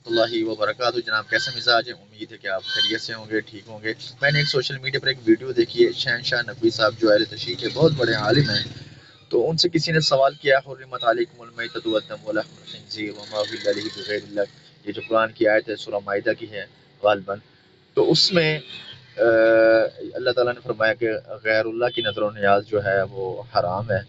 اللہ وبرکاتہ جناب، کیسے مزاج ہے؟ امید ہے کہ آپ خیریت سے ہوں گے، ٹھیک ہوں گے۔ میں نے ایک سوشل میڈیا پر ایک ویڈیو دیکھی ہے، شہنشاہ نقوی صاحب جو اہل تشیع کے بہت بڑے عالم ہیں، تو ان سے کسی نے سوال کیا حرمت علیکم المیتۃ والدم ولحم الخنزیر وما اہل لہ بغیر اللہ، یہ جو قرآن کی آیت ہے سورہ مائدہ کی ہے غالباً، تو اس میں اللہ تعالیٰ نے فرمایا کہ غیر اللہ کی نظر و نیاز جو ہے وہ حرام ہے،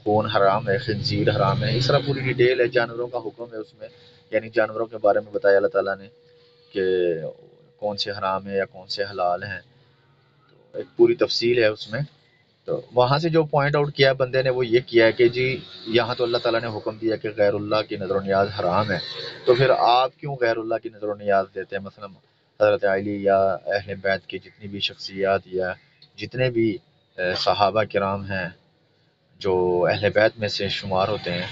خون حرام ہے، خنزیر حرام ہے، اس طرح پوری ڈیٹیل ہے، جانوروں کا حکم ہے اس میں، یعنی جانوروں کے بارے میں بتایا اللہ تعالیٰ نے کہ کون سے حرام ہے یا کون سے حلال ہیں، تو ایک پوری تفصیل ہے اس میں۔ تو وہاں سے جو پوائنٹ آؤٹ کیا بندے نے وہ یہ کیا ہے کہ جی یہاں تو اللہ تعالیٰ نے حکم دیا کہ غیر اللہ کی نظر و نیاز حرام ہے، تو پھر آپ کیوں غیر اللہ کی نظر و نیاز دیتے ہیں؟ مثلا حضرت علی یا اہل بیت کی جتنی بھی شخصیات یا جتنے بھی صحابہ کرام ہیں جو اہل بیت میں سے شمار ہوتے ہیں،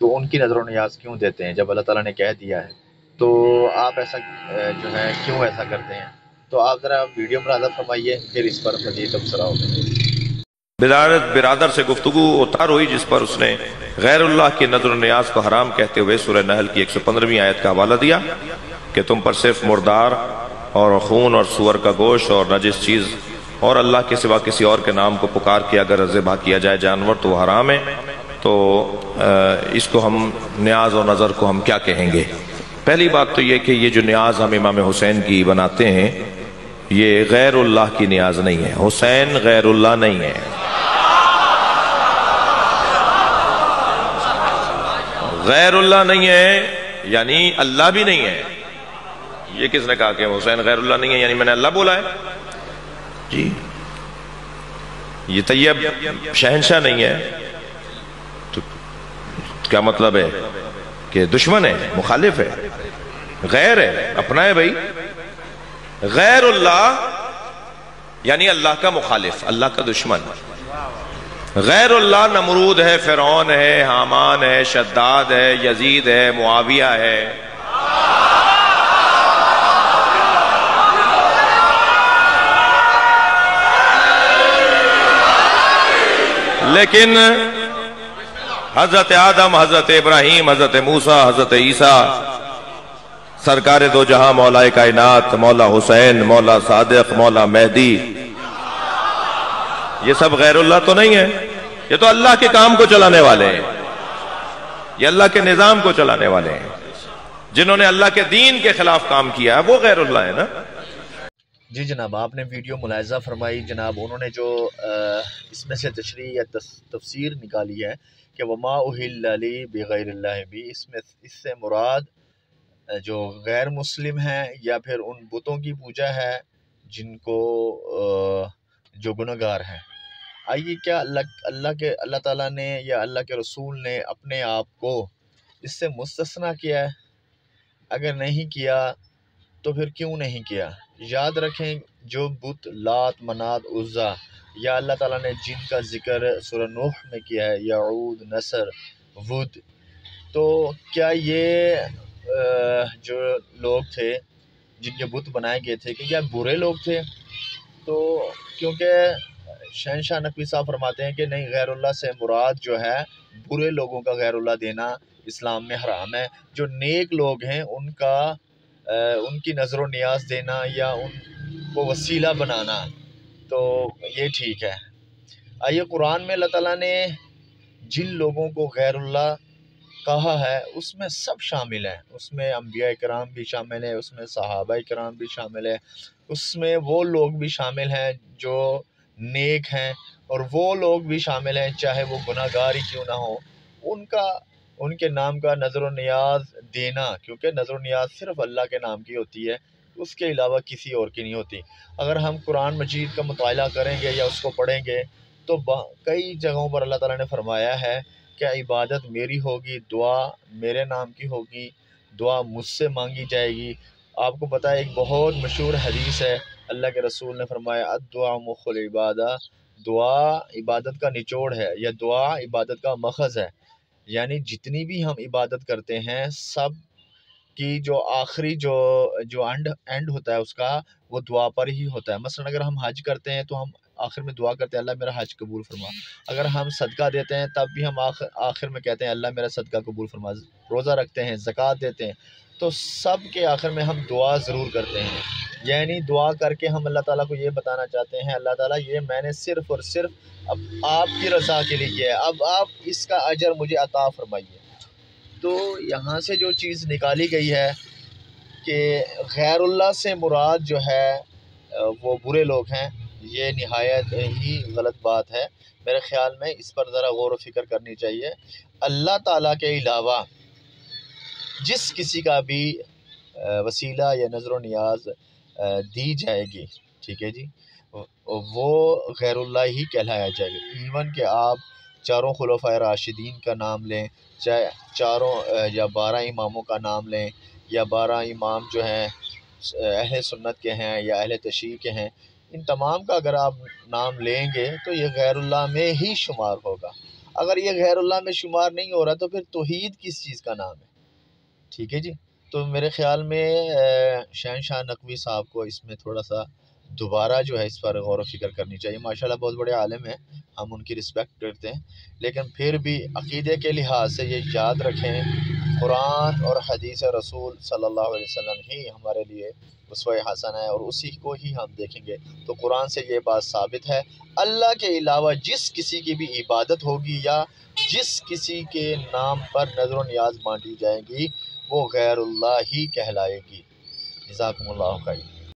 تو ان کی نظر و نیاز کیوں دیتے ہیں جب اللہ تعالیٰ نے کہہ دیا ہے؟ تو آپ ایسا جو ہے کیوں ایسا کرتے ہیں؟ تو آپ ذرا ویڈیو ملاحظہ فرمائیے، پھر اس پر مزید تبصرہ ہوگا۔ برادر سے گفتگو اتار ہوئی جس پر اس نے غیر اللہ کی نظر و نیاز کو حرام کہتے ہوئے سورہ نحل کی 115ویں آیت کا حوالہ دیا کہ تم پر صرف مردار اور خون اور سور کا گوشت اور نجس چیز اور اللہ کے سوا کسی اور کے نام کو پکار کے اگر ذبح کیا جائے جانور تو وہ حرام ہے، تو اس کو ہم نیاز اور نظر کو ہم کیا کہیں گے؟ پہلی بات تو یہ کہ یہ جو نیاز ہم امام حسین کی بناتے ہیں یہ غیر اللہ کی نیاز نہیں ہے، حسین غیر اللہ نہیں ہے، غیر اللہ نہیں ہے یعنی اللہ بھی نہیں ہے۔ یہ کس نے کہا کہ حسین غیر اللہ نہیں ہے یعنی میں نے اللہ بولا ہے؟ جی یہ طیب شہنشاہ نہیں ہے تو کیا مطلب ہے کہ دشمن ہے، مخالف ہے، غیر ہے، اپنا ہے بھائی۔ غیر اللہ یعنی اللہ کا مخالف، اللہ کا دشمن۔ غیر اللہ نمرود ہے، فرعون ہے، حامان ہے، شداد ہے، یزید ہے، معاویہ ہے۔ لیکن حضرت آدم، حضرت ابراہیم، حضرت موسیٰ، حضرت عیسیٰ، سرکار دو جہاں، مولا کائنات، مولا حسین، مولا صادق، مولا مہدی، یہ سب غیر اللہ تو نہیں ہے، یہ تو اللہ کے کام کو چلانے والے ہیں، یہ اللہ کے نظام کو چلانے والے ہیں۔ جنہوں نے اللہ کے دین کے خلاف کام کیا ہے وہ غیر اللہ ہے نا۔ جی جناب، آپ نے ویڈیو ملاحظہ فرمائی جناب، انہوں نے جو اس میں سے تشریح یا تفسیر نکالی ہے کہ وما اہل لی بغیر اللہ بھی، اس سے مراد جو غیر مسلم ہیں یا پھر ان بتوں کی پوجا ہے جن کو جو گنہگار ہیں۔ آئیے کیا اللہ تعالیٰ نے یا اللہ کے رسول نے اپنے آپ کو اس سے مستثنیٰ کیا ہے؟ اگر نہیں کیا تو پھر کیوں نہیں کیا؟ یاد رکھیں جو بت لات، منات، عزا یا اللہ تعالیٰ نے جن کا ذکر سورہ نوح میں کیا ہے، یعود، نصر، ود، تو کیا یہ جو لوگ تھے جن کے بت بنائے گئے تھے کہ یہ برے لوگ تھے؟ تو کیونکہ شہنشاہ نقوی صاحب فرماتے ہیں کہ نہیں، غیر اللہ سے مراد جو ہے برے لوگوں کا غیر اللہ دینا اسلام میں حرام ہے، جو نیک لوگ ہیں ان کی نظر و نیاز دینا یا ان کو وسیلہ بنانا تو یہ ٹھیک ہے۔ آئیے قرآن میں اللہ تعالیٰ نے جن لوگوں کو غیر اللہ کہا ہے اس میں سب شامل ہیں، اس میں انبیاء کرام بھی شامل ہیں، اس میں صحابہ کرام بھی شامل ہیں، اس میں وہ لوگ بھی شامل ہیں جو نیک ہیں، اور وہ لوگ بھی شامل ہیں چاہے وہ گناہ گار ہی کیوں نہ ہو، ان کے نام کا نظر و نیاز دینا، کیونکہ نظر و نیاز صرف اللہ کے نام کی ہوتی ہے، اس کے علاوہ کسی اور کی نہیں ہوتی۔ اگر ہم قرآن مجید کا مطالعہ کریں گے یا اس کو پڑھیں گے تو کئی جگہوں پر اللہ تعالیٰ نے فرمایا ہے کہ عبادت میری ہوگی، دعا میرے نام کی ہوگی، دعا مجھ سے مانگی جائے گی۔ آپ کو پتہ ہے ایک بہت مشہور حدیث ہے، اللہ کے رسول نے فرمایا الدعاء مخ العبادہ، دعا عبادت کا نچوڑ ہے یا دعا عبادت کا مخز ہے، یعنی جتنی بھی ہم عبادت کرتے ہیں سب کی جو آخری جو اینڈ ہوتا ہے اس کا وہ دعا پر ہی ہوتا ہے۔ مثلا اگر ہم حج کرتے ہیں تو ہم آخر میں دعا کرتے ہیں اللہ میرا حج قبول فرما. اگر ہم صدقہ دیتے ہیں تب بھی ہم آخر میں کہتے ہیں اللہ میرا صدقہ قبول فرما. روزہ رکھتے ہیں، زکوٰۃ دیتے ہیں، تو سب کے آخر میں ہم دعا ضرور کرتے ہیں. یعنی دعا کر کے ہم اللہ تعالیٰ کو یہ بتانا چاہتے ہیں اللہ تعالیٰ یہ میں نے صرف اور صرف اب آپ کی رضا کے لیے کیا ہے، اب آپ اس کا اجر مجھے عطا فرمائیے. تو یہاں سے جو چیز نکالی گئی ہے کہ غیر اللہ سے مراد جو ہے وہ برے لوگ ہیں، یہ نہایت ہی غلط بات ہے. میرے خیال میں اس پر ذرا غور و فکر کرنی چاہیے. اللہ تعالیٰ کے علاوہ جس کسی کا بھی وسیلہ یا نظر و نیاز دی جائے گی، ٹھیک ہے جی، وہ غیر اللہ ہی کہلایا جائے گا. ایون کہ آپ چاروں خلفائے راشدین کا نام لیں، چاہے چاروں یا 12 اماموں کا نام لیں، یا 12 امام جو ہیں اہل سنت کے ہیں یا اہل تشیع کے ہیں، ان تمام کا اگر آپ نام لیں گے تو یہ غیر اللہ میں ہی شمار ہوگا. اگر یہ غیر اللہ میں شمار نہیں ہو رہا تو پھر توحید کس چیز کا نام ہے؟ ٹھیک ہے جی. تو میرے خیال میں شہنشاہ نقوی صاحب کو اس میں تھوڑا سا دوبارہ جو ہے اس پر غور و فکر کرنی چاہیے. ماشاءاللہ بہت بڑے عالم ہیں، ہم ان کی رسپیکٹ کرتے ہیں، لیکن پھر بھی عقیدے کے لحاظ سے یہ یاد رکھیں قرآن اور حدیث رسول صلی اللہ علیہ وسلم ہی ہمارے لیے اسوہ حسن ہے، اور اسی کو ہی ہم دیکھیں گے. تو قرآن سے یہ بات ثابت ہے اللہ کے علاوہ جس کسی کی بھی عبادت ہوگی یا جس کسی کے نام پر نظر و نیاز بانٹی جائے گی وہ غیر اللہ ہی کہلائے گی. جزاکم اللہ خیر.